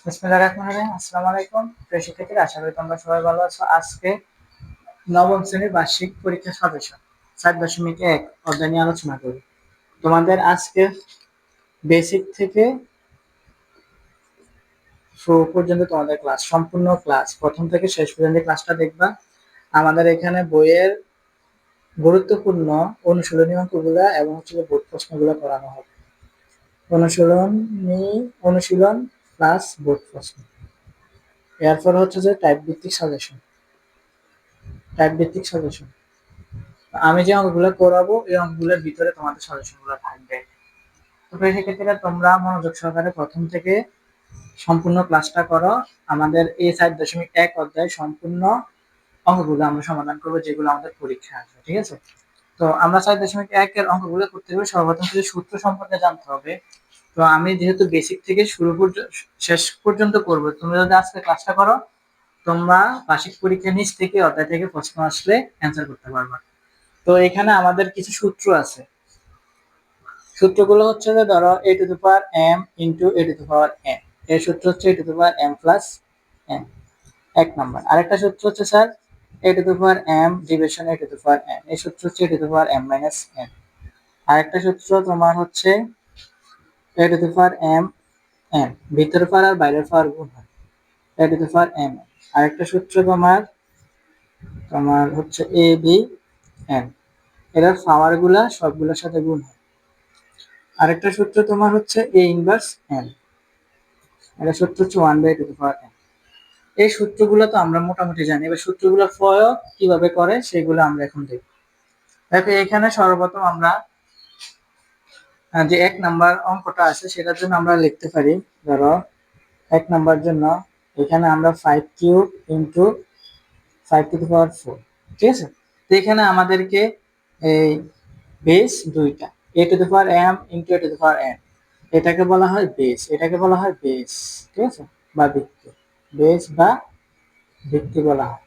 বিসমিল্লাহির রহমানির রহিম। আসসালামু আলাইকুম প্রিয় শিক্ষার্থীরা, আশা করি তোমরা সবাই ভালো আছো। আজকে নবম শ্রেণীর বার্ষিক পরীক্ষা সদস্য 7.1 অধ্যায় নিয়ে আলোচনা করি। তোমাদের আজকে বেসিক থেকে পর্যন্ত তোমাদের ক্লাস, সম্পূর্ণ ক্লাস প্রথম থেকে শেষ পর্যন্ত ক্লাসটা দেখবা। আমাদের এখানে বইয়ের গুরুত্বপূর্ণ অনুশীলনী অঙ্কগুলা এবং বোর্ড প্রশ্নগুলো করানো হবে। অনুশীলন প্লাস বোর্ড প্রশ্ন। এরপর হচ্ছে যে টাইপ ভিত্তিক সাজেশন। আমি যে অঙ্কগুলো করাবো এই অঙ্কগুলোর ভিতরে তোমাদের সাজেশনগুলো থাকবে। তো সেক্ষেত্রে তোমরা মনোযোগ সহকারে প্রথম থেকে সম্পূর্ণ ক্লাসটা করো। আমাদের এই 7.1 অধ্যায় সম্পূর্ণ অঙ্কগুলো আমরা সমাধান করবো, যেগুলো আমাদের পরীক্ষা আসবে। ঠিক আছে? তো আমরা 7.1 এর অঙ্কগুলো করতে হবে, সর্বপ্রথম কিছু সূত্র সম্পর্কে জানতে হবে। তো আমি যেহেতু বেসিক থেকে শেষ পর্যন্ত করবো, তুমি যদি আজকে ক্লাসটা করো, তোমরা বার্ষিক পরীক্ষা নিচ থেকে অধ্যায় থেকে প্রশ্ন আসলে অ্যান্সার করতে পারবা। তো এখানে আমাদের কিছু সূত্র আছে। সূত্রগুলো হচ্ছে যে ধরো a two the power m into a two the power n, এর সূত্র হচ্ছে a two the power m plus n, এক নাম্বার। আরেকটা সূত্র হচ্ছে sir a two the power m division a two the power n, এই সূত্র হচ্ছে a two the power m minus n। আরেকটা সূত্র তোমার হচ্ছে a two the power m n, ভিতরের পাওয়ার আর বাইরের পাওয়ার গুণ হয় a two the power m। আরেকটা সূত্র তোমার হচ্ছে a b n, এর পাওয়ার গুলা সবগুলোর সাথে গুণ হয়। আরেকটা সূত্র তোমার হচ্ছে a ইনভার্স n, এটা সূত্র হচ্ছে 1/2n। এই সূত্রগুলো তো আমরা মোটামুটি জানি, এবার সূত্রগুলো প্রয়োগ কিভাবে করে সেগুলো আমরা এখন দেখব। দেখো এখানে সর্বপ্রথম আমরা যে 1 নাম্বার অঙ্কটা আছে সেটার জন্য আমরা লিখতে পারি, ধরো 1 নাম্বার জন্য এখানে আমরা 5 cube into 5 two the power 4। ঠিক আছে? তো এখানে আমাদেরকে এই বেস দুইটা a two the power m into a two the power n, এটাকে বলা হয় বেস, এটাকে বলা হয় বেস। ঠিক আছে? বা ভিত্তি, বেস বা ভিত্তি বলা হয়।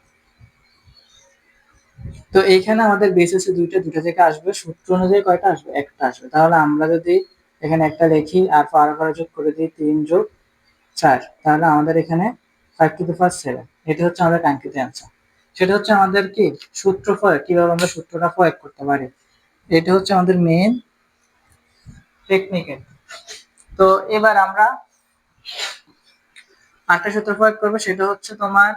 তো এইখানে আমাদের বেস আছে দুইটা, দুইটা থেকে আসবে, সূত্র অনুযায়ী কয়টা আসবে? একটা আসবে। তাহলে আমরা যদি এখানে একটা লিখি আর পাওয়ার যোগ করে দিই 3 যোগ 4, তাহলে আমাদের এখানে 5 টু দি পাওয়ার 7, এটা হচ্ছে আমাদের কাঙ্ক্ষিত অ্যান্সার। সেটা হচ্ছে আমাদের কি সূত্র প্রয়োগ, কিভাবে আমরা সূত্রটা প্রয়োগ করতে পারি, এটা হচ্ছে আমাদের মেইন টেকনিক্যাল। তো এবার আমরা আরেকটা সূত্র প্রয়োগ করবো, সেটা হচ্ছে তোমার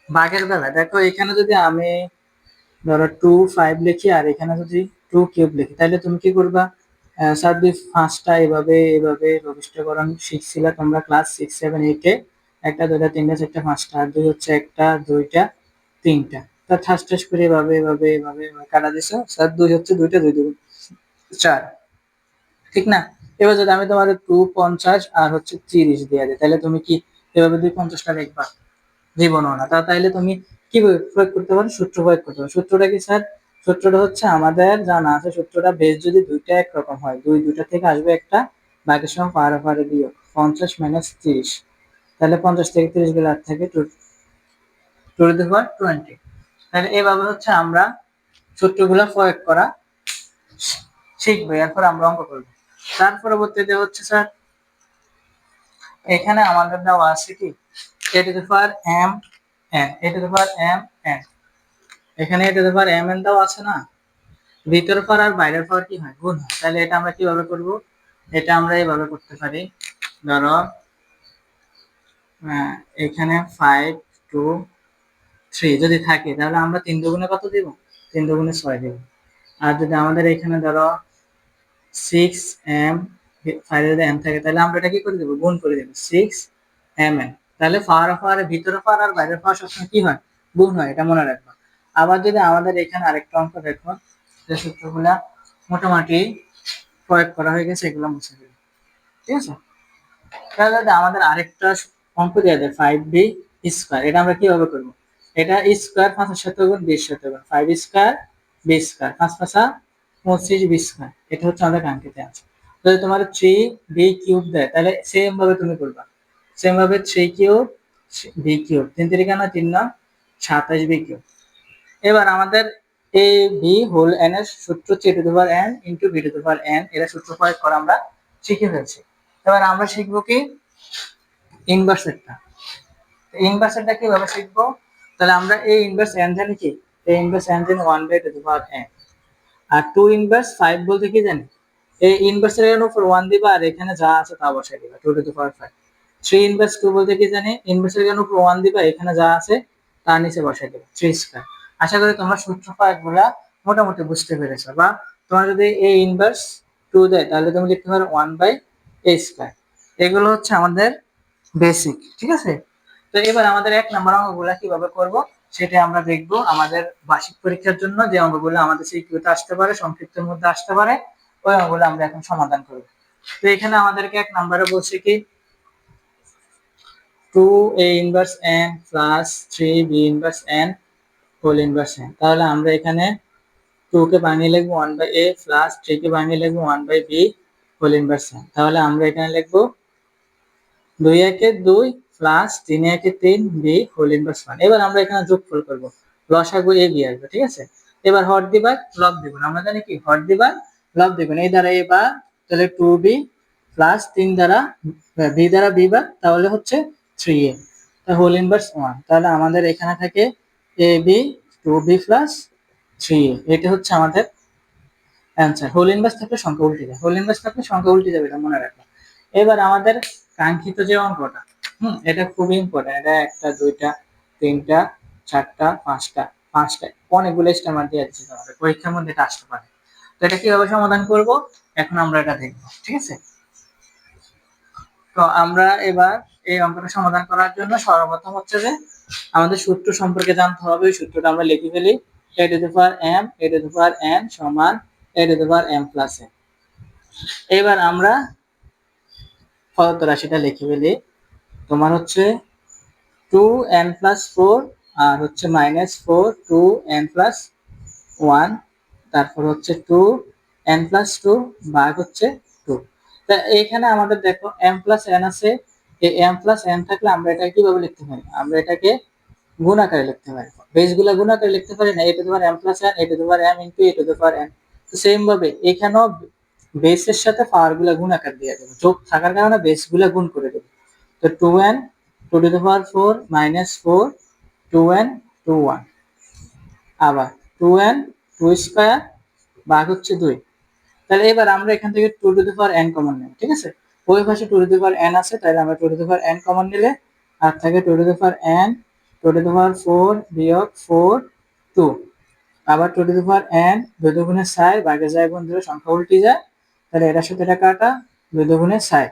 ভাগের বেলা। দেখো এখানে যদি আমি ধরো 2 5 লিখি আর এখানে যদি 2 কিউব লিখি, তাহলে তুমি কি করবা? স্যার দুই পাঁচটা এভাবে এভাবে রবিষ্টকরণ শিখছিলে তোমরা ক্লাস 6 7 8 এ, একটা দুইটা তিনটা চারটা পাঁচটা, আর দুই হচ্ছে একটা দুইটা তিনটা, তা ঠাস ঠাস করে এভাবে এভাবে এভাবে কাটা দিছো। স্যার দুই হচ্ছে দুইটা, দুই দুই 4, ঠিক না? এবার যদি আমি তোমার 2 50 আর হচ্ছে 30 দিয়ে দিই, তাহলে তুমি কি এভাবে 2 50টা লিখবা? জীবনও না। তাইলে তুমি কি প্রয়োগ করতে পারো? সূত্র প্রয়োগ করতে পারো। সূত্রটা কি স্যার? সূত্রটা হচ্ছে আমাদের জানা আছে, সূত্রটা বেস যদি দুইটা একরকম হয়, দুইটা থেকে আসবে একটা, বাকির সময় পাহাড়ে বিয়োগ 50 মাইনাস 30, তাহলে 50 থেকে 30 গেলে আর থাকে 2 টু দি পাওয়ার 20। তাহলে এইভাবে হচ্ছে আমরা সূত্রগুলো প্রয়োগ করা শিখবো, এরপর আমরা অঙ্ক করবো। তার পরবর্তীতে হচ্ছে স্যার এখানে আমাদের দেওয়া আছে কি a two the power m n, a two the power m n, এখানে a two the power m n দেওয়া আছে না, ভিতরের পাওয়ার আর বাইরের পাওয়ার কি হয়? গুণ হয়। তাহলে এটা আমরা কিভাবে করব? এটা আমরা এইভাবে করতে পারি, ধরো এখানে 5 2 3 যদি থাকে, তাহলে আমরা 3 দুগুণে কত দিব? 3 দুগুণে 6 দিব। আর যদি আমাদের এখানে ধরো 6 m 5 এর m থাকে, তাহলে আমরা এটা কি করে দেব? গুণ করে দেব 6 mn। তাহলে পাওয়ার ভিতরের পাওয়ার আর বাইরের পাওয়ার সবসময় কি হয়? গুণ হয়, এটা মনে রাখবা। আবার যদি আমাদের এখানে আরেকটা অঙ্ক দেখো, যে সূত্রগুলা মোটামুটি প্রয়োগ করা হয়ে গেছে, এগুলো মুছে দিই। ঠিক আছে? তাহলে যদি আমাদের আরেকটা অঙ্ক দেওয়া যায় 5b স্কয়ার, এটা আমরা কিভাবে করব? এটা স্কয়ার 5 এর সাথে গুণ 20 সাথে গুণ, 5 square b square, 5 5 25 b square, এটা হচ্ছে আমাদের কাঙ্ক্ষিত অ্যান্সার। যদি তোমার 3b কিউব দেয়, তাহলে সেম ভাবে তুমি করবা, সেম ভাবে 3 কিউব b কিউব, 3 3 কেন 3 না 27 b কিউব। এবার আমাদের a b হোল n এর সূত্র হচ্ছে a two the power n into b two the power n, এর সূত্র প্রয়োগ করে আমরা শিখে ফেলছি। এবার আমরা শিখবো কি ইনভার্সেরটা। ইনভার্সেরটা কিভাবে শিখবো? তাহলে আমরা এই ইনভার্স n জানি কি? এই ইনভার্স n জানি 1/n। আর 2 ইনভার্স 5 বলতে কি জানি? এই ইনভার্সের এর উপর 1 দিবা আর এখানে যা আছে তা বসাই দিবা 2^5। 3 ইনভার্স 2 বলতে কি জানি? ইনভার্সের এর উপর 1 দিবা, এখানে যা আছে তার নিচে বসাই দিবা 3 স্কয়ার। আশা করি তোমরা সূত্র পাঠগুলা মোটামুটি বুঝতে পেরেছো। বা তোমার যদি এই ইনভার্স 2 দেয় তাহলে তুমি লিখতে পারো 1/a স্কয়ার। এগুলো হচ্ছে আমাদের বেসিক, ঠিক আছে? তো এবার আমাদের 1 নম্বর অঙ্কগুলা কিভাবে করব সেটা আমরা দেখব। আমাদের বার্ষিক পরীক্ষার জন্য যে অঙ্কগুলো আমাদের সিকিউতে আসতে পারে, সংক্ষিপ্তের মধ্যে আসতে পারে, ওই অঙ্কগুলো আমরা এখন সমাধান করব। তো এখানে আমাদেরকে 1 নম্বরে বলছে কি 2a inverse n plus 3b inverse n whole inverse n। তাহলে আমরা এখানে 2 কে বানিয়ে লিখব 1/a প্লাস 3 কে বানিয়ে লিখব 1/b হোল ইনভার্স n। তাহলে আমরা এখানে লিখব 2 একে 2 প্লাস 3 একে 3 বি হোল ইনভার্স 1। এবার আমরা এখানে যোগফল করব, লসাগু এ বি আসবে, ঠিক আছে? এবার হর দিবার লব দিবেন, আমরা জানি কি হর দিবার লব দিবেন। এই দ্বারা এ বা তাহলে 2b প্লাস 3 দ্বারা বি দ্বারা বি বা তাহলে হচ্ছে 3a, তা হোল ইনভার্স 1। তাহলে আমাদের এখানে থাকে A B 2b plus 3a, এটা হচ্ছে আমাদের অ্যান্সার। হোল ইনভার্স থাকলে সংখ্যা উল্টে যায়, হোল ইনভার্স থাকলে সংখ্যা উল্টে যাবে, এটা মনে রাখবেন। এবার আমাদের কাঙ্ক্ষিত যে অঙ্কটা, এটা খুবই ইম্পর্টেন্ট। এটা একটা দুইটা তিনটা চারটা পাঁচটা অনেকগুলো স্টার দিয়ে দিচ্ছে তোমাদের পরীক্ষার মধ্যে, এটা আসতে পারে। তো এটা কিভাবে সমাধান করব এখন আমরা এটা দেখবো, ঠিক আছে? তো আমরা এবার এই অঙ্কটা সমাধান করার জন্য সর্বপ্রথম হচ্ছে যে আমাদের সূত্র সম্পর্কে জানতে হবে। ওই সূত্রটা আমরা লিখে ফেলি, a two the power m a two the power n সমান a two the power m plus n। এবার আমরা প্রদত্ত রাশিটা লিখে ফেলি। তোমার হচ্ছে 2n প্লাস 4 আর হচ্ছে মাইনাস 4 2n প্লাস 1, তারপর হচ্ছে 2n প্লাস 2 ভাগ হচ্ছে 2। তা এইখানে আমাদের দেখো m প্লাস n আছে, এই m প্লাস n থাকলে আমরা এটা কিভাবে লিখতে পারি? আমরা এটাকে গুণ আকারে লিখতে পারি, বেসগুলা গুণ আকারে লিখতে পারি না, a two the power m plus n a two the power m into a two the power n। তো সেম ভাবে এখানেও বেসের সাথে পাওয়ার গুলা গুণ আকার দিয়ে দেবো, যোগ থাকার কারণে বেস গুলা গুণ করে দেবো। তো 2n 2 to the power 4 minus 4 2n 21, আবার 2n 2 স্কয়ার ভাগ হচ্ছে 2। তাহলে এবার আমরা এখান থেকে 2 to the power n common নেব, ঠিক আছে? ওই পাশে 2 টু দি পাওয়ার n আছে, তাহলে আমরা 2 to the power n common নিলে আর থাকে 2 to the power n 2 to the power 4 বিয়োগ 4 2, আবার 2 টু দি পাওয়ার n 2 দুগুণে 4 ভাগে যায় গুণ দিলে সংখ্যা উল্টে যায়, তাহলে এটার সাথে এটা কাটা 2 দুগুণে 4।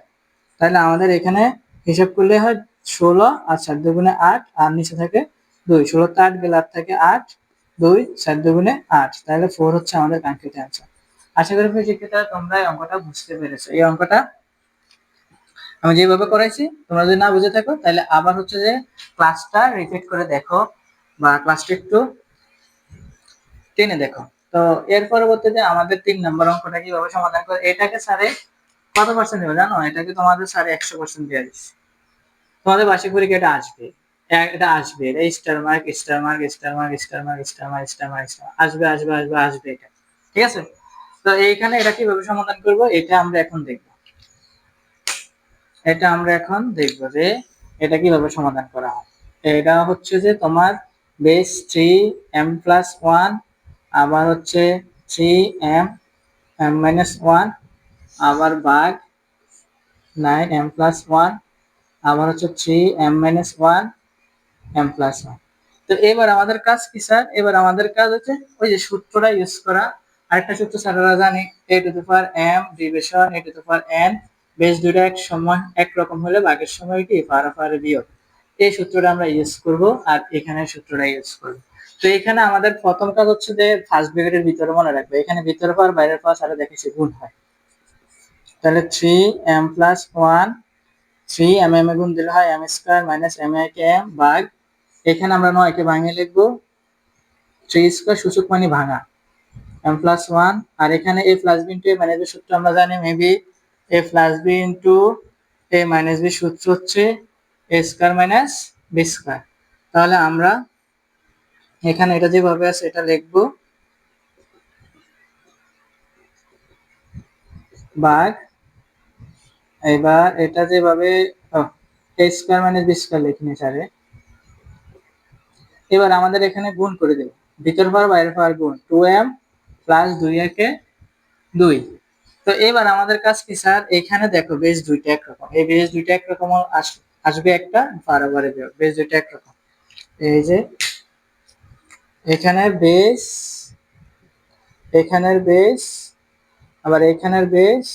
তাহলে আমাদের এখানে হিসাব করলে হয় 16 আর 4 দুগুণে 8 আর নিচে থাকে 2, 16 তে 8 গেলে আর থাকে 8 2 4 দুগুণে 8, তাহলে 4 হচ্ছে আমাদের কাঙ্ক্ষিত অ্যান্সার। আশা করি শিক্ষার্থীরা তোমরা এই অঙ্কটা বুঝতে পেরেছো। এই অঙ্কটা আমি যেভাবে করাইছি তোমরা যদি না বুঝে থাকো তাহলে আবার হচ্ছে যে ক্লাসটা রিপিট করে দেখো বা ক্লাসটা একটু টেনে দেখো। তো এর পরবর্তীতে আমাদের 3 নম্বর অঙ্কটা কিভাবে সমাধান করে, এটাকে স্যারে কত পার্সেন্ট দেবে জানো? এটাকে তোমাদের স্যারে 100% দিয়ে দিচ্ছে। তোমাদের বার্ষিক পরীক্ষা এটা আসবে, এটা আসবে, এটা star mark star mark star mark star mark star mark star mark আসবে আসবে আসবে আসবে এটা, ঠিক আছে? তো এইখানে এটা কিভাবে সমাধান করব এটা আমরা এখন দেখব। এটা আমরা এখন দেখব যে এটা কিভাবে সমাধান করা হয়। এটা হচ্ছে যে তোমার বেস 3m প্লাস 1, আবার হচ্ছে 3m m মাইনাস 1, আবার ভাগ 9m প্লাস 1, আবার হচ্ছে 3m মাইনাস 1 m প্লাস 1। তো এবার আমাদের কাজ কি স্যার? এবার আমাদের কাজ হচ্ছে ওই যে সূত্রটা ইউজ করা। আরেকটা সূত্র স্যাররা জানি, a two the power m division a two the power n, base দুইটা এক সময় একরকম হলে ভাগের সময় কি পারাপারে বিয়োগ। এই সূত্রটা আমরা ইউজ করব আর এখানে সূত্রটা ইউজ করব। তো এখানে আমাদের প্রথম কাজ হচ্ছে যে ফার্স্ট ব্র্যাকেটের ভিতরে মনে রাখবে, এখানে ভিতরে পাওয়ার বাইরের পাওয়ার স্যার দেখেছি গুণ হয়। তাহলে 3m প্লাস 1 3m এ গুণ দিলে হয় m স্কয়ার মাইনাস m এ কে m ভাগ, এখানে আমরা 9 কে ভাঙিয়ে লিখবো 3 স্কয়ার সূচক মানে ভাঙা m প্লাস 1, আর এখানে a plus b into a minus b সূত্র আমরা জানি, maybe a plus b into a minus b সূত্র হচ্ছে a square minus b square. তাহলে আমরা এখানে এটা যেভাবে আছে এটা লিখবো ভাগ, এবার এটা যেভাবে এ স্কোয়ার মাইনাস বি স্কোয়ার লিখে নিয়েছি আরে। এবার আমাদের এখানে গুণ করে দেব, ভিতর পাওয়ার বাইরের পাওয়ার গুণ, 2m প্লাস 2 একে 2। তো এবার আমাদের কাজ কি স্যার, এখানে দেখো বেস দুইটা একরকম, এই বেস দুইটা একরকম আসবে একটা বারে বেস দুইটা একরকম। এই যে এখানের বেস, এখানের বেস, আবার এখানের বেস,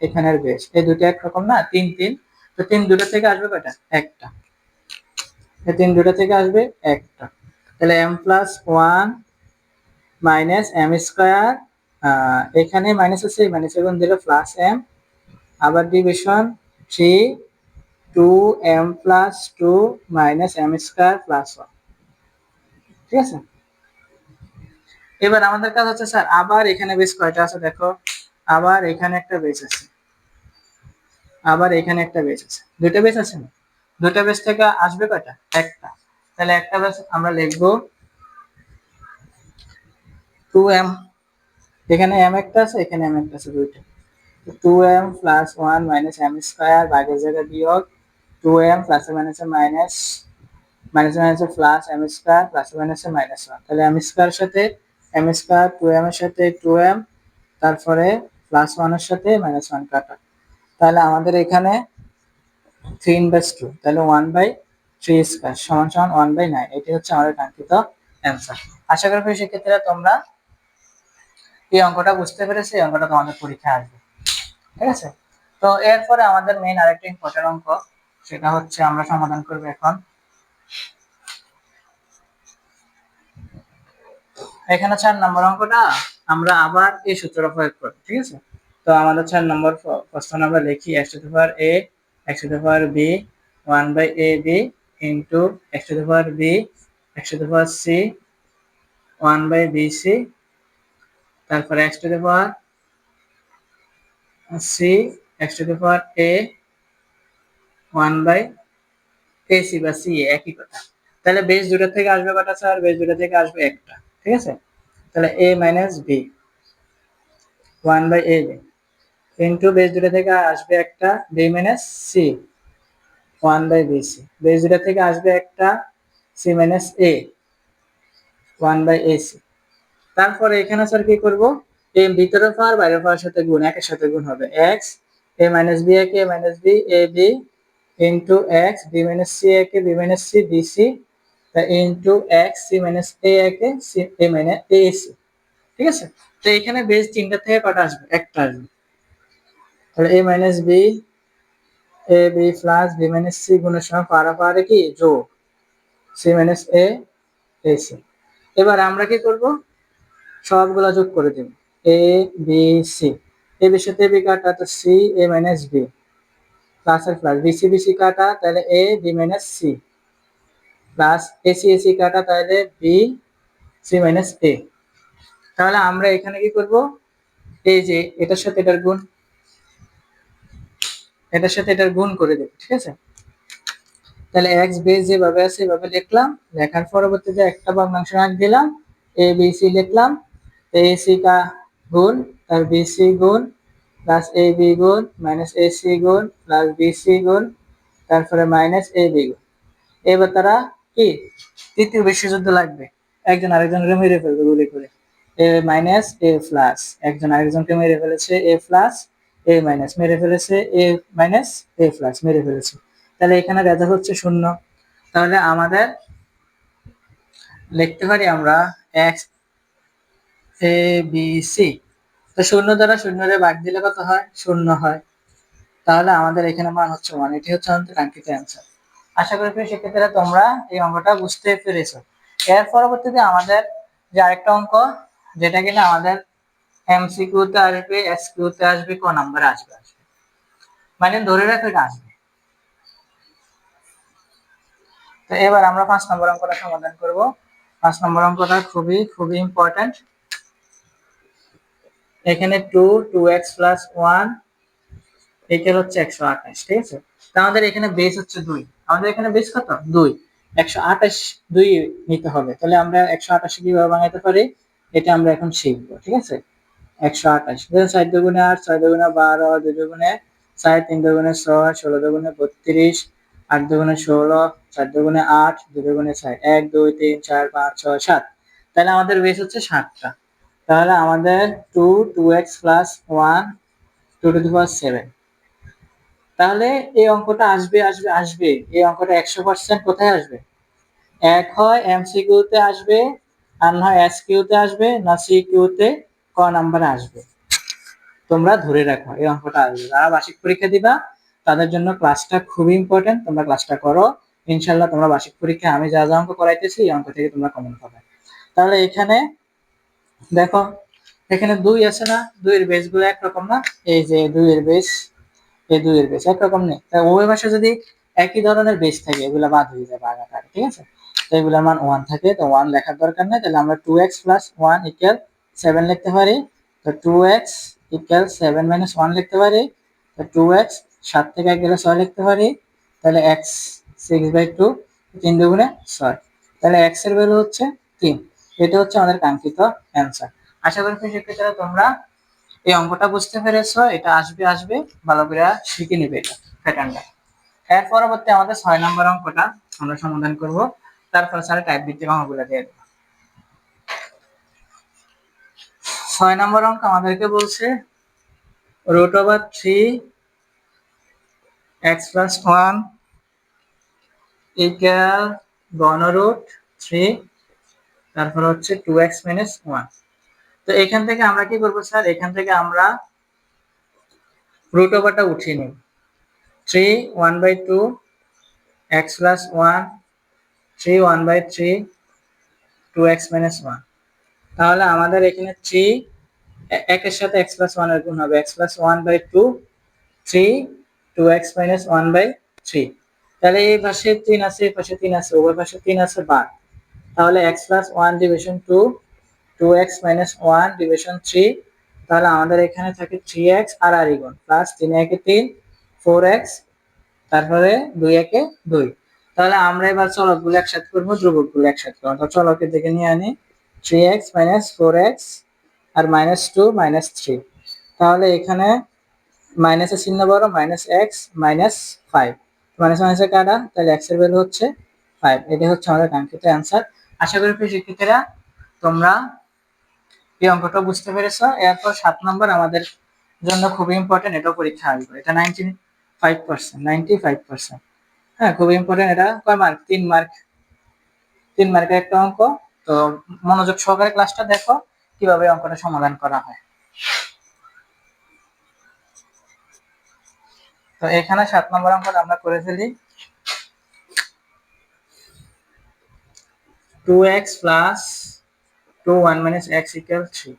এখানের বেস, এই দুটো একরকম না, 3 3। তো 3 দুটো থেকে আসবে কয়টা, একটা। এই 3 দুটো থেকে আসবে একটা, তাহলে m plus 1 minus M square, এখানে মাইনাস আছে, মাইনাস গুণ দিলে প্লাস m, আবার division 3 2m plus 2 minus M square plus 1। ঠিক আছে, এবার আমাদের কাজ হচ্ছে স্যার আবার এখানে বেস কয়টা আছে দেখো, আবার এখানে একটা বেস আছে, আবার এখানে একটা বেস আছে, দুটো বেস আছে না, দুটো বেস থেকে আসবে কয়টা, একটা। তাহলে একটা বেস আমরা লিখবো 2m, এখানে m একটা আছে, এখানে m একটা আছে, দুইটা। 2m plus 1 minus m square, ভাগের জায়গায় বিয়োগ, 2m plus minus minus, minus minus plus m square, plus minus minus 1। তাহলে m স্কয়ার সাথে m স্কয়ার, 2m এর সাথে 2m, তারপরে প্লাস 1 এর সাথে মাইনাস 1 কাটা। তাহলে আমাদের এখানে 3/2, তাহলে 1/3 স্কয়ার সমান সমান 1/9। এটি হচ্ছে আমাদের কাঙ্ক্ষিত অ্যান্সার। আশা করি সেক্ষেত্রে তোমরা এই অঙ্কটা বুঝতে পেরেছো, এই অঙ্কটা তোমাদের পরীক্ষায় আসবে। ঠিক আছে, তো এরপরে আমাদের মেইন আরেকটা ইম্পর্টেন্ট অঙ্ক, সেটা হচ্ছে আমরা সমাধান করব এখন। এখানে 4 নম্বর অঙ্কটা আমরা আবার এই সূত্র প্রয়োগ করব। ঠিক আছে, তো আমাদের 4 নম্বর প্রশ্ন আমরা লিখি x two the power a x two the power b 1/ab into x two the power b x two the power c 1/bc, তারপর x two the power c x two the power a 1/ac বা c, একই কথা। তাহলে base দুটো থেকে আসবে কটা sir, base দুটো থেকে আসবে একটা। ঠিক আছে, তাহলে a minus b 1/ab into base দুটো থেকে আসবে একটা b minus c 1/bc, base দুটো থেকে আসবে একটা c মাইনাস a 1/ac। তারপরে এখানে স্যার কি করব, এই ভিতরে পাওয়ার বাইরের পাওয়ার সাথে গুণ, একের সাথে গুণ হবে x a মাইনাস b একে a minus b a b into x b minus c একে b minus c bc into x c minus a একে c a মাইনাস ac। ঠিক আছে, তো এখানে বেস তিনটা থেকে কটা আসবে, একটা আসবে। তাহলে a minus b a b plus b minus c গুণের সময় পারে কি যোগ c মাইনাস a ac। এবার আমরা কি করব, সবগুলা যোগ করে দেব, a b c, a b সাথে b কাটা, তো c a minus b plus আর প্লাস, bc bc কাটা, তাহলে a b minus c plus ac ac কাটা, তাহলে b c মাইনাস a। তাহলে আমরা এখানে কি করব, এই যে এটার সাথে এটার গুণ, এটার সাথে এটার গুণ করে দেব। ঠিক আছে, তাহলে x বেস যেভাবে আছে এভাবে লিখলাম, লেখার পরবর্তীতে একটা ভগ্নাংশ রাখ দিলাম, a b c লিখলাম, ac কা গুণ তার bc গুণ প্লাস ab গুণ মাইনাস ac গুণ প্লাস bc গুণ, তারপরে মাইনাস ab গুণ। এবার তারা কি তৃতীয় বিশ্বযুদ্ধ লাগবে, একজন আরেকজনকে মেরে ফেলবে গুলি করে, a মাইনাস a প্লাস, একজন আরেকজনকে মেরে ফেলেছে a প্লাস a মাইনাস, মেরে ফেলেছে a মাইনাস a প্লাস, মেরে ফেলেছে। তাহলে এখানে রেজাল্ট হচ্ছে 0। তাহলে আমাদের লিখতে পারি আমরা x a b c, তো 0 দ্বারা 0 রে ভাগ দিলে কত হয়, 0 হয়। তাহলে আমাদের এখানে মান হচ্ছে 1। এটি হচ্ছে আমাদের কাঙ্ক্ষিত অ্যান্সার। আশা করি সেক্ষেত্রে তোমরা এই অঙ্কটা বুঝতে পেরেছো। এর পরবর্তীতে আমাদের যে আরেকটা অঙ্ক, যেটা কিনা আমাদের এমসিকিউ তে আসবে, এসকিউ তে আসবে, ক নাম্বারে আসবে, মানে ধরে রাখো এটা আসবে। তো এবার আমরা 5 নম্বর অঙ্কটা সমাধান করব। 5 নম্বর অঙ্কটা খুবই খুবই ইম্পর্টেন্ট। এখানে 2x প্লাস 1 এটার হচ্ছে 128। ঠিক আছে, তো আমাদের এখানে বেস হচ্ছে 2, আমাদের এখানে বেস কত 2, 128 2 নিতে হবে। তাহলে আমরা 128 কিভাবে বানাতে পারি এটা আমরা এখন শিখব। ঠিক আছে, 128 4 দুগুণে 8, 6 দুগুণে 12, 2 দুগুণে 4, 3 দুগুণে 6, 16 দুগুণে 32, 8 দুগুণে 16, 4 দুগুণে 8, 2 দুগুণে 6, 1 2 3 4 5 6 7। তাহলে আমাদের বেস হচ্ছে 7টা। তাহলে আমাদের 2 2x প্লাস 1 2 টু দি পাওয়ার 7। তাহলে এই অঙ্কটা আসবে আসবে আসবে, এই অঙ্কটা 100% কোথায় আসবে? এক হয় এমসিকিউ তে আসবে, আর না হয় এসকিউ তে আসবে, না সিকিউ তে ক নাম্বারে আসবে। তোমরা ধরে রাখো এই অঙ্কটা আসবে। যারা বার্ষিক পরীক্ষা দিবা তাদের জন্য ক্লাসটা খুবই ইম্পর্টেন্ট, তোমরা ক্লাসটা করো। ইনশাল্লাহ তোমরা বার্ষিক পরীক্ষায় আমি যা যা অঙ্ক করাইতেছি এই অঙ্ক থেকে তোমরা কমন পাবে। তাহলে এখানে দেখো, এখানে 2 আছে না, 2 এর বেস গুলো একরকম না? এই যে 2 এর বেস, এই 2 এর বেস একরকম নেই। তাই উভয় পাশে যদি একই ধরনের বেস থাকে এগুলা বাদ হয়ে যাবে আগাটারে, ঠিক আছে? তো এগুলোর মান 1 থাকে, তো 1 লেখার দরকার নেই। তাহলে আমরা 2x প্লাস 1 ইকুয়াল 7 লিখতে পারি। তো 2x ইকুয়াল 7 মাইনাস 1 লিখতে পারি। তো 2x 7 থেকে 1 গেলে 6 লিখতে পারি। তাহলে x 6/2, 3 দুগুণে 6। তাহলে x এর ভ্যালু হচ্ছে 3। এটা হচ্ছে আমাদের কাঙ্ক্ষিত অ্যান্সার। আশা করি শিক্ষার্থীরা তোমরা এই অঙ্কটা বুঝতে পেরেছো। এটা আসবে আসবে, ভালো করে শিখে নিবে এটা প্যাটার্নটা। এর পরবর্তী আমাদের 6 নম্বর অঙ্কটা আমরা সমাধান করব। তারপর স্যার টাইপ ভিত্তিক অঙ্কগুলো দিয়ে দেব। 6 নম্বর অঙ্ক আমাদেরকে বলছে √3x + 1 ইকুয়াল ঘন√3, তারপর হচ্ছে 2x - 1। তো এখান থেকে আমরা কি করব স্যার? এখান থেকে আমরা রুট ওভারটা উঠিয়ে নিব। 3 1/2 x + 1 3 1/3 2x - 1। তাহলে আমাদের এখানে 3 একের সাথে x + 1 এর গুণ হবে, x + 1/2 3 2x - 1/3। তাহলে এই পাশে 3 আছে, এই পাশে 3 আছে, উভয় পাশে 3 আছে বাদ। তাহলে x + 1 ডিভিশন 2 2x - 1 ডিভিশন 3। তাহলে আমাদের এখানে থাকে 3x আর আর গুণ প্লাস 3 একে 3 4x, তারপরে 2 একে 2। তাহলে আমরা এবার চলকগুলো একসাথে করব, ধ্রুবকগুলো একসাথে করব। তো চলকের দিকে নিয়ে আনি 3x - 4x আর -2 -3। তাহলে এখানে মাইনাসের চিহ্ন বড়, -x -5, মাইনাস মাইনাসে কাটা, তাহলে x এর ভ্যালু হচ্ছে 5। এটা হচ্ছে আমাদের কাঙ্ক্ষিত অ্যান্সার। আশা করি শিক্ষার্থীরা তোমরা এই অঙ্কটা বুঝতে পেরেছো। এরপর 7 নম্বর আমাদের জন্য খুবই ইম্পর্টেন্ট, এটাও পরীক্ষা আসবে। এটা 95%। হ্যাঁ, খুবই ইম্পর্টেন্ট। এটা কয় মার্ক? 3 মার্ক। 3 মার্কের একটা অঙ্ক। তো মনোযোগ সহকারে ক্লাসটা দেখো কিভাবে অঙ্কটা সমাধান করা হয়। তো এখানে 7 নম্বর অঙ্কটা আমরা করে ফেলি। 2x + 2 1 - x = 3।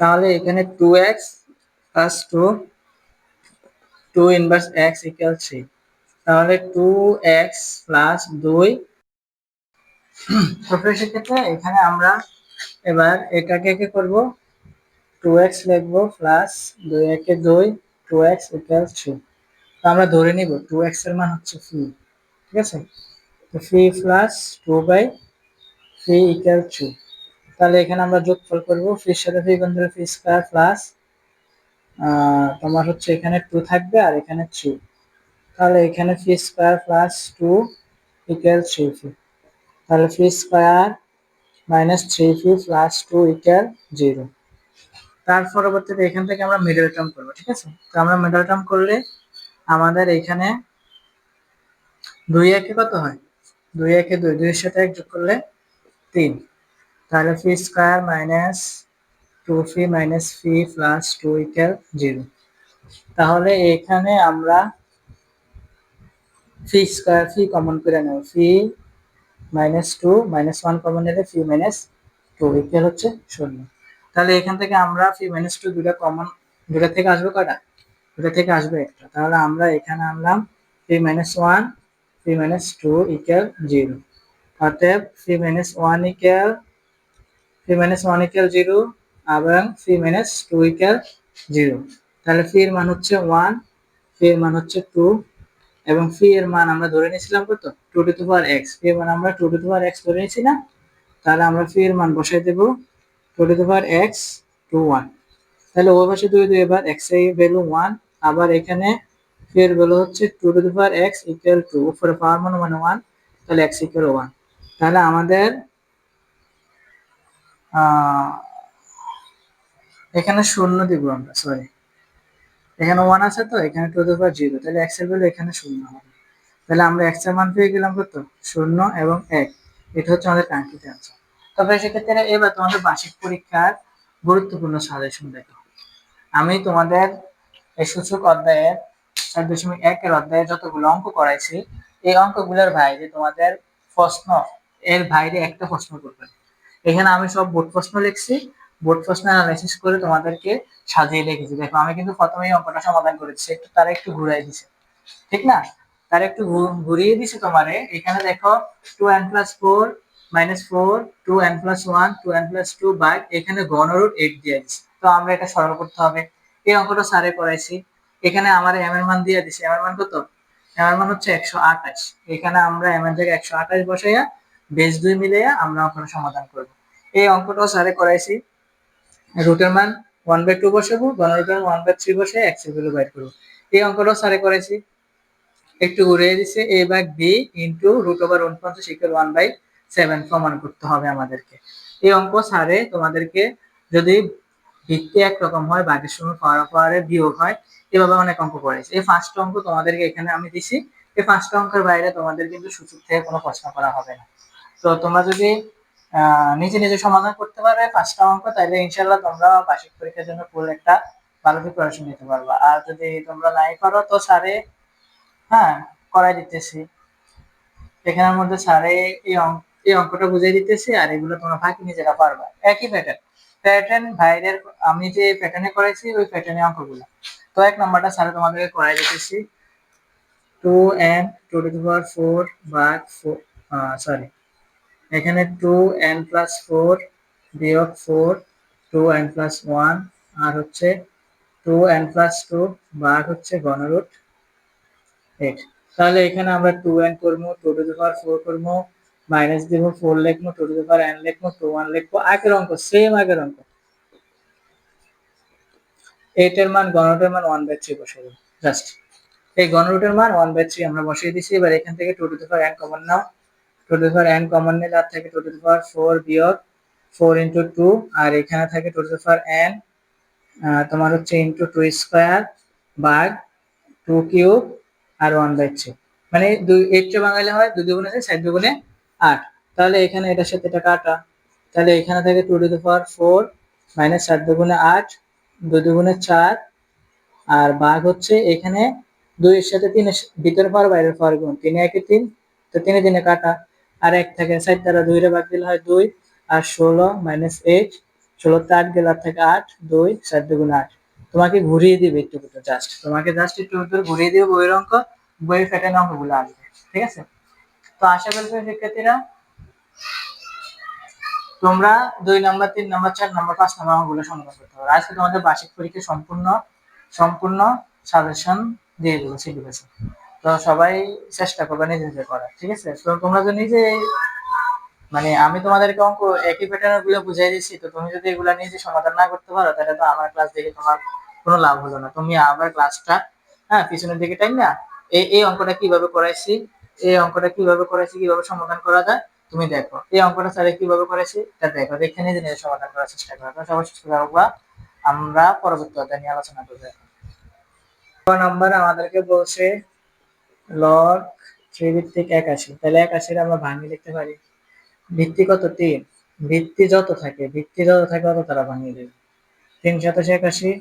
তাহলে এখানে 2x + 2 2 ইনভার্স x = 3। তাহলে 2x + 2। তো সেক্ষেত্রে এখানে আমরা এবার এটাকে কি করব? 2x লিখব প্লাস 2 একে 2 2x = 3। তো আমরা ধরে নিব 2x এর মান হচ্ছে 3, ঠিক আছে? তো 3 প্লাস 2/3 = 3। তাহলে এখানে আমরা যোগফল করব, 3 এর সাথে 3 গুণ দিলে 3² প্লাস তোমার হচ্ছে এখানে 2 থাকবে আর এখানে 3। তাহলে এখানে 3² প্লাস 2 = 3। তাহলে 3² - 3 প্লাস 2 = 0। তার পরবর্তীতে এখান থেকে আমরা মিডল টার্ম করব, ঠিক আছে? তো আমরা মিডল টার্ম করলে আমাদের এখানে 2 একে কত হয়? 2 একে 2, 2 এর সাথে 1 যোগ করলে 3। তাহলে 3² - 2 3 প্লাস 2 = 0। তাহলে এখানে আমরা 3² কমন করে নেব, 3 -2 -1 কমন নিলে 3 - 2 হচ্ছে 0। তাহলে এখান থেকে আমরা 3 - 2 দুটো কমন, দুটো থেকে আসবে কয়টা? দুটো থেকে আসবে একটা। তাহলে আমরা এখানে আনলাম 3 - 1 3 - 2 = 0। অতএব 3 - 1 = 0 এবং 3 - 2 = 0। তাহলে 3 এর মান হচ্ছে 1, 3 এর মান হচ্ছে 2 এবং 3 এর মান আমরা ধরে নিয়েছিলাম কত? 2 টু দি পাওয়ার x। 3 এর মান আমরা 2 টু দি পাওয়ার x ধরে নিয়েছি না? তাহলে আমরা 3 এর মান বসাই দেব 2 to the power x to 1। তাহলে ওই পাশে 2 2 এবার x এর ভ্যালু 1, আবার এখানে এর ভ্যালু হচ্ছে 2 to the power x equal to, উপরে পাওয়ার মানে 1, তাহলে x ইকুয়াল 1। তাহলে আমাদের এখানে শূন্য দিব আমরা, সরি এখানে 1 আছে তো, এখানে 2 to the power 0, তাহলে x এর ভ্যালু এখানে শূন্য হবে। তাহলে আমরা x এর মান পেয়ে গেলাম কত, 0 এবং 1। এটা হচ্ছে আমাদের কাঙ্ক্ষিত অ্যান্সার। তবে সেক্ষেত্রে এবার তোমাদের বার্ষিক পরীক্ষার গুরুত্বপূর্ণ সাজেশন দেখো। আমি তোমাদের এই সূচক অধ্যায়ের 4.1 অধ্যায়ে যতগুলো অঙ্ক করাইছি, এই অঙ্কগুলোর বাইরে তোমাদের প্রশ্ন, এর বাইরে একটা প্রশ্ন করবে। এখানে আমি সব বোর্ড প্রশ্ন লিখছি, বোর্ড প্রশ্ন অ্যানালাইসিস করে তোমাদেরকে সাজিয়ে লিখেছি। দেখো আমি কিন্তু প্রথমেই অঙ্কটা সমাধান করেছি, একটু তারা একটু ঘুরাই দিছে, ঠিক না? তার একটু ঘুরিয়ে দিছে তোমারে। এখানে দেখো 2n+4 -4 2n+1 2n+2 বাই এখানে ঘনরুট 8 দিয়ে দিছে। তো আমরা এটা সরল করতে হবে। এই অঙ্কটা স্যারে করাইছি। এখানে আমার m এর মান দিয়ে দিছে। m এর মান কত? m এর মান হচ্ছে 128। এখানে আমরা m এর জায়গায় 128 বসাইয়া বেস 2 মিলাইয়া আমরা অঙ্কটা সমাধান করব। এই অঙ্কটাও স্যারে করাইছি। রুটের মান 1/2 বসাবো, ঘনরুটের মান 1/3 বসাই x এর ভ্যালু বাইর করব। এই অঙ্কটাও স্যারে করাইছি। একটু ঘুরিয়ে দিচ্ছে a ভাগ b ইন্টু √150 ইকুয়াল 1/7 প্রমাণ করতে হবে আমাদেরকে। এই অঙ্ক স্যারে তোমাদেরকে যদি ভিত্তি একরকম হয়, ভাগের সময় পাওয়ারে বিয়োগ হয়, এভাবে অনেক অঙ্ক করেছে। এই 5টা অঙ্ক তোমাদেরকে এখানে আমি দিছি। এই 5টা অঙ্কের বাইরে তোমাদের কিন্তু সূচক থেকে কোনো প্রশ্ন করা হবে না। তো তোমরা যদি নিজে নিজে সমাধান করতে পারবে 5টা অঙ্ক, তাহলে ইনশাল্লাহ তোমরা বার্ষিক পরীক্ষার জন্য ফুল একটা ভালো প্রিপারেশন নিতে পারবা। আর যদি তোমরা নাই পারো তো স্যারে, হ্যাঁ, করাই দিতেছি। এখানের মধ্যে স্যারে এই অঙ্কটা বুঝিয়ে দিতেছি, আর এগুলো তোমরা বাকি নিজেরা পারবা। একই প্যাটার্ন ভাইদের, আমি যে প্যাটার্নে করাইছি ওই প্যাটার্নে অঙ্কগুলো। তো 1 নাম্বারটা স্যারে তোমাদেরকে করাই দিতেছি। 2n2 to the power 4 ভাগ 4, সরি এখানে 2n+4 বিয়োগ 4 2n+1 আর হচ্ছে 2n+2 ভাগ হচ্ছে ঘনরুট 8। তাহলে এখানে আমরা 2n করবো, 2 to the power 4 করবো, মাইনাস দিব, 4 লিখবো, 2 to the power n লিখবো, 1 লিখবো। আগের অঙ্ক সেম, আগের অঙ্ক। 8 এর মান, ঘনরুটের মান 1/3 বসাবো। জাস্ট এই ঘনরুটের মান 1/3 আমরা বসিয়ে দিছি। এবার এখান থেকে 2 to the power n common now. 2 to the power n common নিলে আর থাকে 2 to the power 4 বিয়োগ 4 ইন্টু 2, আর এখানে থাকে 2 to the power n তোমার হচ্ছে ইন্টু 2 স্কোয়ার ভাগ 2 কিউব আর 1/3। মানে 8 টা বাঙালি হয় 2 দুগুণে 4 দুগুণে 8। তাহলে এখানে এটার সাথে এটা কাটা। তাহলে এখানে থাকে 2 to the power 4 মাইনাস 4 দুগুণে 8, 2 দুগুণে 4, আর ভাগ হচ্ছে এখানে 2 এর সাথে 3 এর ভিতরে পাওয়ার বাইরের পাওয়ার গুণ, 3 এ 1 3, তো 3 এ 3 কাটা। আর 1 থাকে 4 দ্বারা 2 রে ভাগ দিলে হয় 2, আর 16 মাইনাস 8, 16 তে 8 গেলে আর থাকে 8, 2 4 দুগুণে 8। তোমাকে ঘুরিয়ে দিবে একটু, তোমাকে জাস্ট একটু ঘুরিয়ে দিবে বইয়ের অঙ্ক, বইয়ের প্যাটার্ন অঙ্কগুলো আসবে, ঠিক আছে? তো আশা করি শিক্ষার্থীরা তোমরা 2 নাম্বার 3 নাম্বার 4 নাম্বার 5 নাম্বার অঙ্কগুলো সমাধান করতে পারো। আজকে তোমাদের বার্ষিক পরীক্ষা সম্পূর্ণ সাজেশন দিয়ে দেবো সিলেবাসে। তো সবাই চেষ্টা করবে নিজে নিজে করার, ঠিক আছে? তো তোমরা যদি নিজে, মানে আমি তোমাদেরকে অঙ্ক একই প্যাটার্ন গুলো বুঝিয়ে দিচ্ছি, তো তুমি যদি এগুলা নিজে সমাধান না করতে পারো, তাহলে তো আমার ক্লাস দেখে তোমার কোনো লাভ হলো না। তুমি আবার ক্লাসটা, হ্যাঁ, পিছনের দিকে টাইম না, এই অঙ্কটা কিভাবে করাইছি, এই অঙ্কটা কিভাবে করাইছি, কিভাবে সমাধান করা যায় তুমি দেখো। এই অঙ্কটা স্যারে কিভাবে করেছি এটা দেখো, দেখে নিজে নিজে সমাধান করার চেষ্টা করো। তো সবাই সুস্থ থাকবা, আমরা পরবর্তী অধ্যায় নিয়ে আলোচনা করবো। নাম্বার আমাদেরকে বলছে লগ 3 ভিত্তিক 81। তাহলে 81 আমরা ভাঙিয়ে লিখতে পারি। ভিত্তি কত? 3। ভিত্তি যত থাকে তত তারা ভাঙিয়ে দেবে। 3 27 81,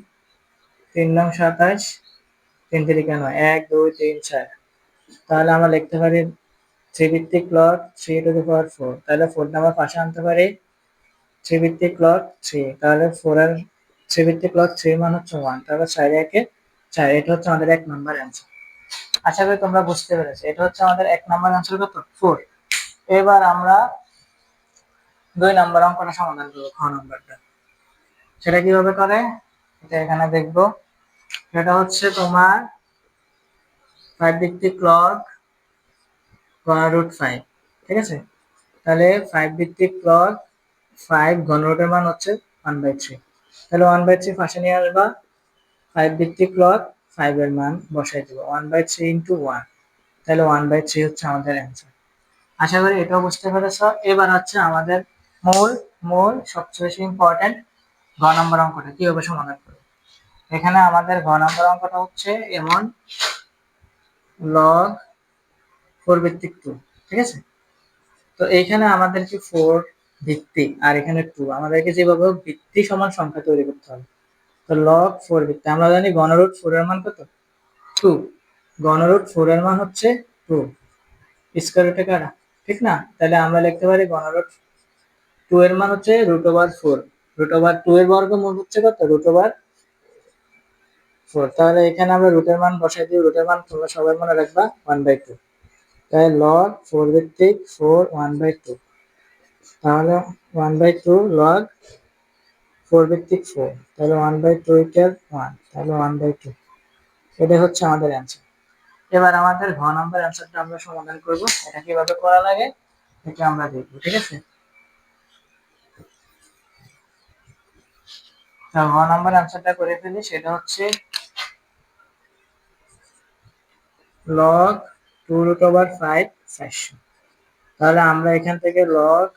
3 9 27, 3 3 9 1 2 3 4। তাহলে আমরা লিখতে পারি 3 ভিত্তিক লগ 3 to the power 4। তাহলে 4 নাম্বার পাশে আনতে পারি, 3 ভিত্তিক লগ 3। তাহলে 4 এর 3 ভিত্তিক লগ 3 মান হচ্ছে 1। তাহলে 4 একে 4। এটা হচ্ছে আমাদের 1 নাম্বার অ্যান্সার। আশা করি তোমরা বুঝতে পেরেছো। এটা হচ্ছে আমাদের 1 নাম্বার অ্যান্সার কত? 4। এবার আমরা 2 নাম্বার অঙ্কটা সমাধান করবো, খ নাম্বারটা। সেটা কিভাবে করে এটা এখানে দেখবো। সেটা হচ্ছে তোমার 5 ভিত্তিক লগ √5, ঠিক আছে? তাহলে 5 ভিত্তিক লগ 5 ঘনরুটের মান হচ্ছে 1/3। তাহলে 1/3 পাশে নিয়ে আসবা। 5 ভিত্তিক লগ 5 এর মান বসাই দেবো 1/3 ইন্টু 1, তাহলে 1/3 হচ্ছে আমাদের অ্যান্সার। আশা করি এটাও বুঝতে পেরেছ। এবার হচ্ছে আমাদের মূল মূল সবচেয়ে বেশি ইম্পর্টেন্ট ঘ নম্বর অঙ্কটা কিভাবে সমাধান করবো। এখানে আমাদের ঘ নম্বর অঙ্কটা হচ্ছে এমন লগ 4 ভিত্তিক 2, ঠিক আছে। তো এইখানে আমাদেরকে 4 ভিত্তি আর এখানে 2, আমাদেরকে যেভাবে ভিত্তি সমান সংখ্যা তৈরি করতে হবে। তো লগ 4 ভিত্তি, আমরা জানি ঘনরুট 4 এর মান কত, 2। ঘনরুট 4 এর মান হচ্ছে 2, স্কয়ার রুটে কাটা, ঠিক না। তাহলে আমরা লিখতে পারি ঘনরুট 2 এর মান হচ্ছে √4, √2 এর বর্গমূল হচ্ছে কত, √4। তাহলে এখানে আমরা রুটের মান বসাই দিই, রুটের মান তোমরা সবাই মনে রাখবা 1/2। তাই লগ 4 ভিত্তিক 4 1/2, তাহলে 1/2 লগ 4 ভিত্তিক 4, তাহলে 1/2 ইকুয়াল 1, তাহলে 1/2। এটাই হচ্ছে আমাদের অ্যান্সার। এবার আমাদের ঘ নম্বর অ্যান্সারটা আমরা সমাধান করব। এটা কিভাবে করা লাগে এটা আমরা দেখব, ঠিক আছে। তো ঘ নম্বর অ্যান্সারটা করে ফেলি, সেটা হচ্ছে লগ 2√5 400। তাহলে আমরা এখান থেকে লগ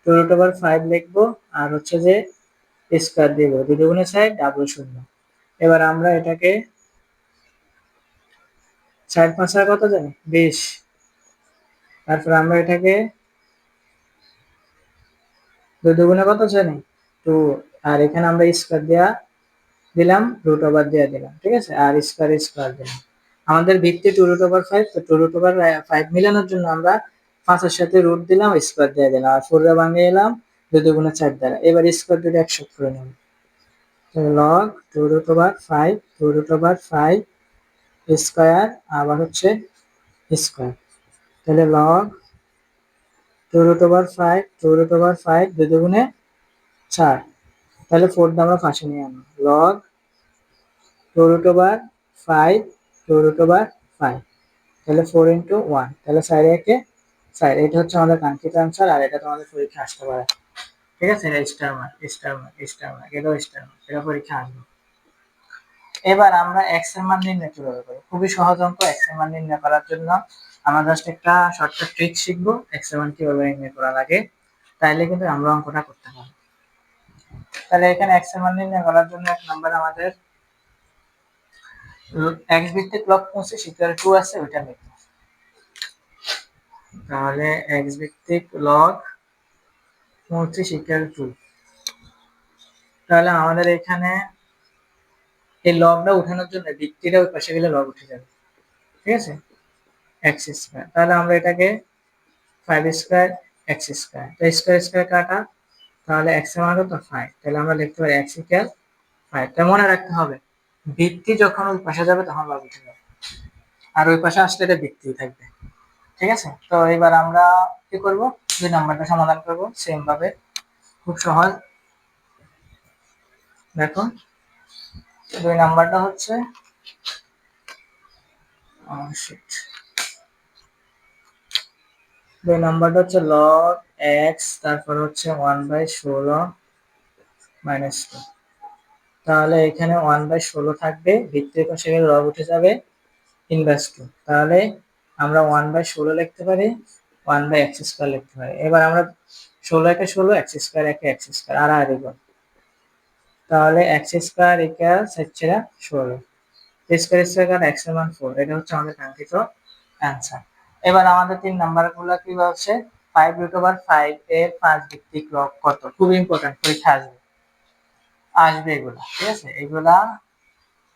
2√5 লিখবো আর হচ্ছে যে স্কয়ার দিব, 2 দুগুণে 6 ডাবল 0। এবার আমরা এটাকে 4 5 কত জানি 20। তারপর আমরা এটাকে 2 দুগুণে কত জানি 2, আর এখানে আমরা স্কয়ার দিলাম, √ওভার দিলাম, ঠিক আছে, আর স্কয়ার দিলাম। আমাদের ভিত্তি 2√5, তো 2√5 মিলানোর জন্য আমরা 5 এর সাথে রুট দিলাম, স্কয়ার দিয়ে দিলাম, আর 4 ভাঙিয়ে এলাম 2 দুগুণে 4 দ্বারা। এবার স্কয়ার দিলে 100 করে নেব। লগ 2√5 2√5 স্কয়ার আবার হচ্ছে স্কয়ার, তাহলে লগ 2√5 2√5 2 দুগুণে 4, তাহলে 4 টা আমরা পাশে নিয়ে আনবো, লগ 2√5 2√5, তাহলে 4 ইন্টু 1, তাহলে 4 একে 4। এটা হচ্ছে আমাদের কাঙ্ক্ষিত অ্যান্সার, আর এটা তোমাদের পরীক্ষা আসতে পারে, ঠিক আছে। এটা star mark star mark star mark, এটাও স্টার মার্ক, এটা পরীক্ষা আসবে। এবার আমরা এক্স এর মান নির্ণয় কিভাবে করব। খুবই সহজ অঙ্ক। এক্স এর মান নির্ণয় করার জন্য আমরা জাস্ট একটা শর্টকাট ট্রিক শিখবো, এক্স এর মান কিভাবে নির্ণয় করা লাগে, তাইলে কিন্তু আমরা অঙ্কটা করতে পারবো। তাহলে এখানে এক্স এর মান নির্ণয় করার জন্য এক নম্বর আমাদের এক্স ভিত্তিক লগ 25 ইকুয়াল 2 আছে, ওইটা লিখবো। তাহলে এক্স ভিত্তিক লগ 25 ইকুয়াল 2, তাহলে আমাদের এখানে এই লগটা উঠানোর জন্য ভিত্তিটা ওই পাশে গেলে লগ উঠে যাবে, ঠিক আছে, এক্স স্কয়ার। তাহলে আমরা এটাকে 5 স্কয়ার এক্স স্কয়ার, তো স্কয়ার স্কয়ার কাটা, তাহলে এক্স এর মান কত 5, তাহলে আমরা লিখতে পারি এক্স ইকুয়াল 5। তাই মনে রাখতে হবে ভিত্তি যখন ওই পাশে যাবে তখন লগ উঠে যাবে, আর ওই পাশে আসলে এটা ভিত্তি থাকবে, ঠিক আছে। তো এবার আমরা কি করব, 2 নাম্বারটা সমাধান করব সেম ভাবে, খুব সহজ। দেখো 2 নাম্বারটা হচ্ছে 2 নাম্বারটা হচ্ছে লগ এক্স, তারপর হচ্ছে 1/16 মাইনাস 2। তাহলে এখানে 1/16 থাকবে, ভিত্তির পাশে গেলে লগ উঠে যাবে, ইনভার্স 2। তাহলে আমরা 1/16 লিখতে পারি, 1/x স্কয়ার লিখতে পারি। এবার আমরা 16 একে 16, x স্কয়ার একে x স্কয়ার, আর আর এবার তাহলে x square equal 16, square square কাটা x এর মান 4। এটা হচ্ছে আমাদের কাঙ্ক্ষিত অ্যান্সার। এবার আমাদের 3 নাম্বারগুলো কি বলছে, 5√5 এর 5 ভিত্তিক লগ কত। খুব ইম্পর্টেন্ট, পরীক্ষা আসবে এগুলা, ঠিক আছে। এগুলা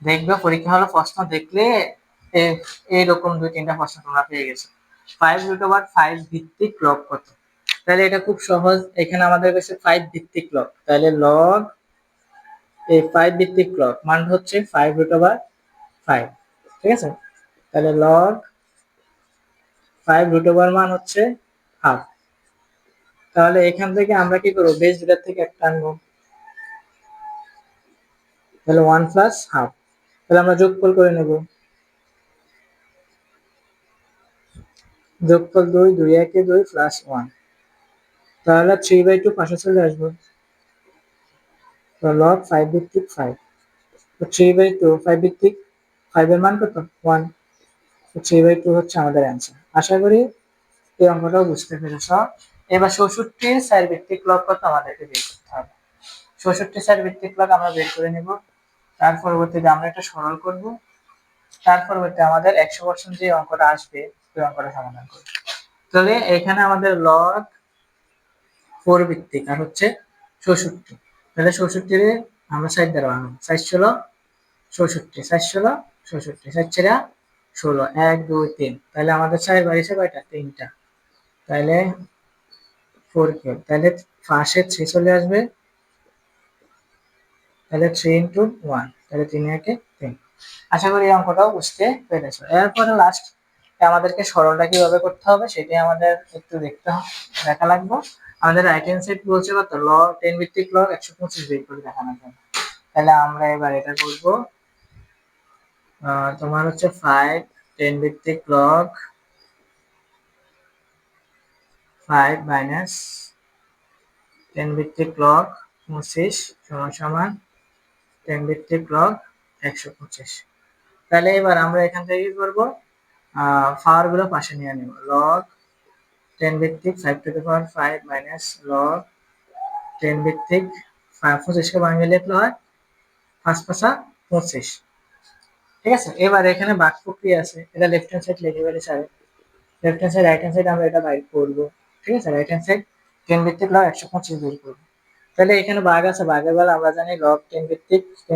দেখবে পরীক্ষা হলো, প্রশ্ন দেখলে এইরকম 2-3টা প্রশ্ন তোমরা পেয়ে গেছো। 5√5 ভিত্তিক লগ কত, তাহলে এটা খুব সহজ। এখানে আমাদের কাছে 5 ভিত্তিক লগ, তাহলে লগ এই 5 ভিত্তিক লগ মান হচ্ছে 5√5, ঠিক আছে। তাহলে লগ 5 মান হচ্ছে হাফ। তাহলে এখান থেকে আমরা কি করবো, বেস দুটার থেকে একটা আনবো, তাহলে 1 প্লাস হাফ। তাহলে আমরা যোগফল করে নেব, যোগফল 2 2 একে 2 প্লাস 1, তাহলে 3/2 পাশে চলে আসবো, তো লগ 5 ভিত্তিক 5, তো 3/2 5 ভিত্তিক 5 এর মান কত 1, 3/2 হচ্ছে আমাদের অ্যান্সার। আশা করি এই অঙ্কটাও বুঝতে পেরেছ। এবার 64 স্যার ভিত্তিক লব কত আমাদেরকে বের করতে হবে। 64 স্যার ভিত্তিক লব আমরা বের করে নিব। তার পরবর্তীতে আমরা এটা সরল করব। তার পরবর্তীতে আমাদের 100% যে অঙ্কটা আসবে ওই অঙ্কটা সমাধান করব। তাহলে এখানে আমাদের লগ 4 ভিত্তিক আর হচ্ছে 64। তাহলে 64 আমরা সাইড দ্বারা বানাবো। 4 ষোলো 64, 4 ষোলো 64, 4 4 16, 1 2 3। তাহলে আমাদের 4 বার হিসেবে কয়টা 3টা। তাহলে 4 কিউব, তাহলে পাশে 3 চলে আসবে, তাহলে 3 ইন্টু 1, তাহলে 3 একে 3। আশা করি এই অঙ্কটাও বুঝতে পেরেছো। এরপরে লাস্ট আমাদেরকে সরলটা কিভাবে করতে হবে সেটাই আমাদের একটু দেখা লাগবে। আমাদের রাইট হ্যান্ড সাইড বলছে কত লগ 10 ভিত্তিক লগ 125 বের করে দেখানোর জন্য। তাহলে আমরা এবার এটা করব। তোমার হচ্ছে 5 10 ভিত্তিক লগ 5 মাইনাস 10 ভিত্তিক লগ 25 সমান সমান 10 ভিত্তিক লগ 125। তাহলে এবার আমরা এখান থেকে কি করব, পাওয়ার গুলো পাশে নিয়ে নেব। লগ 10 ভিত্তিক 5 two the power 5 minus log 10 ভিত্তিক 25 কে ভাঙিয়ে লিখলে হয় 5 5 25। ঠিক আছে, এবার এখানে ভাগ প্রক্রিয়া আছে, এটা লেফট হ্যান্ড সাইড লিখে ফেলে sir. Left hand side right hand side আমরা এটা বাইর করব। ঠিক আছে, রাইট হ্যান্ড সাইড 10 ভিত্তিক লগ 125 বের করব। তাহলে এখানে ভাগ আছে, ভাগের বেলা আমরা জানি লগ 10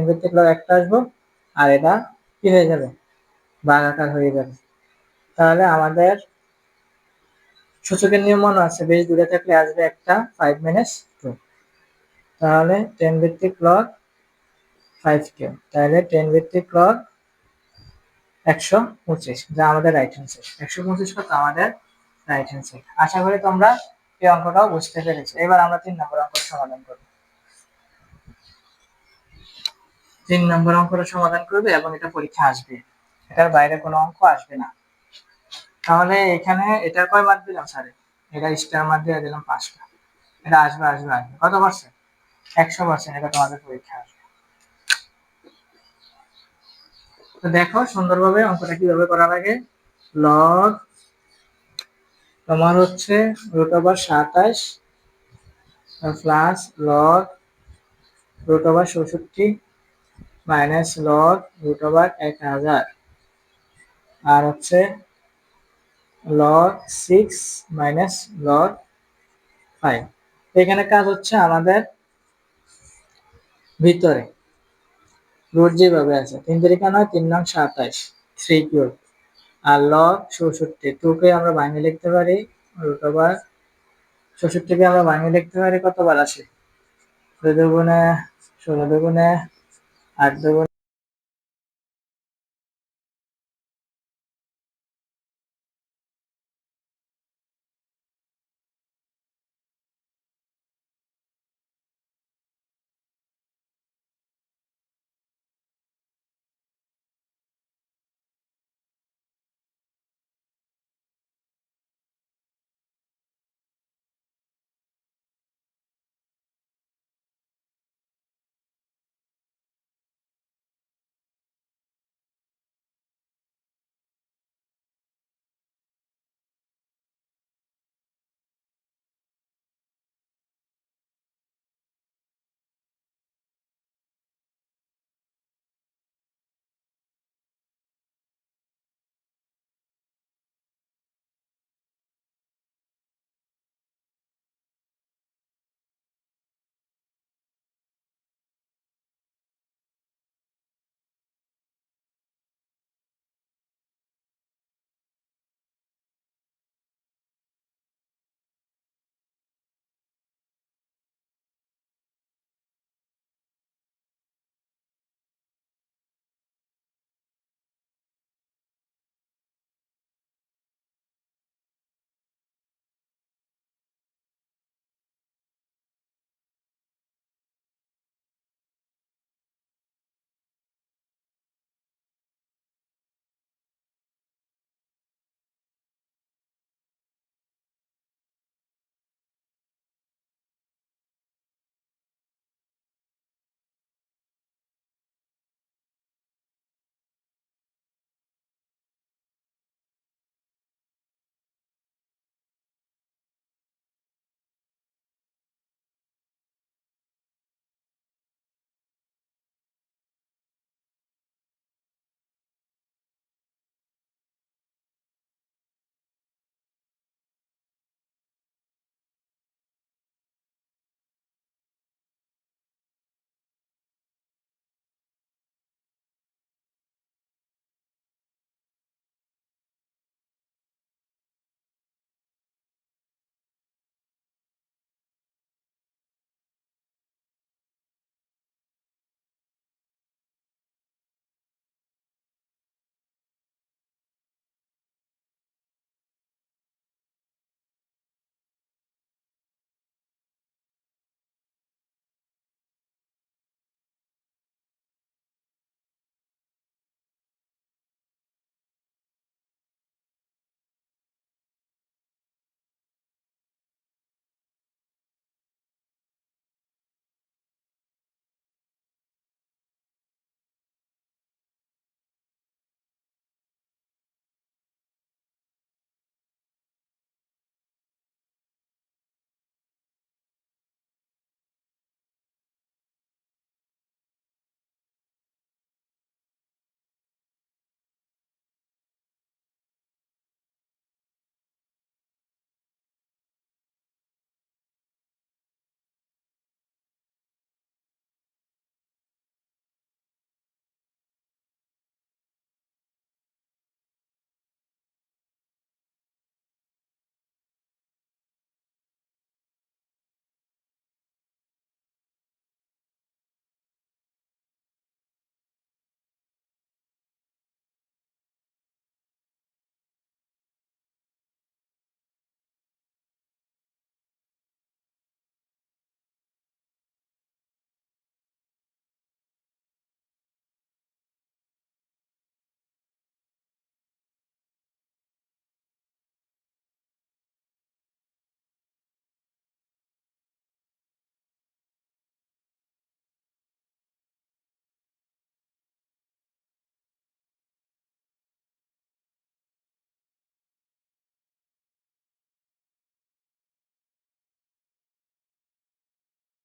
ভিত্তিক লগ একটা আসবো আর এটা কি হয়ে যাবে ভাগ আকার হয়ে যাবে। তাহলে আমাদের সূচকের নিয়ম মনে আছে, বেশ দূরে থাকলে আসবে একটা 5 মাইনাস 2। তাহলে 10 ভিত্তিক লগ 5 কিউব, তাহলে 10 ভিত্তিক লগ 125, যা আমাদের রাইট হ্যান্ড সাইড। 125 কত আমাদের রাইট হ্যান্ড সাইড। আশা করি তোমরা এই অঙ্কটাও বুঝতে পেরেছো। এবার আমরা 3 নম্বর অঙ্কটা সমাধান করব। 3 নম্বর অঙ্কটা সমাধান করবে এবং এটা পরীক্ষা আসবে, এটার বাইরে কোনো অঙ্ক আসবে না। তাহলে এখানে এটা কয় মার্ক দিলাম স্যার, এটা স্টার মার্ক দিয়ে দিলাম 5টা। এটা আসবে আসবে আসবে কত পার্সেন্ট 100%, এটা তোমাদের পরীক্ষা আসবে। তো দেখো সুন্দরভাবে অঙ্কটা কিভাবে করা লাগে। লগ তোমার হচ্ছে √27 প্লাস লগ √64 মাইনাস লগ √1000 আর হচ্ছে লগ 6 মাইনাস লগ 5। এখানে কাজ হচ্ছে আমাদের ভিতরে রুট যেভাবে আছে 3 তারিখা নয় 3 নং 27 3 কিউব আর লগ 64 2 কে আমরা ভাঙিয়ে লিখতে পারি √64 কে আমরা ভাঙিয়ে লিখতে পারি কতবার আসে 2 দুগুণে 16 দুগুণে 8 দুগুণে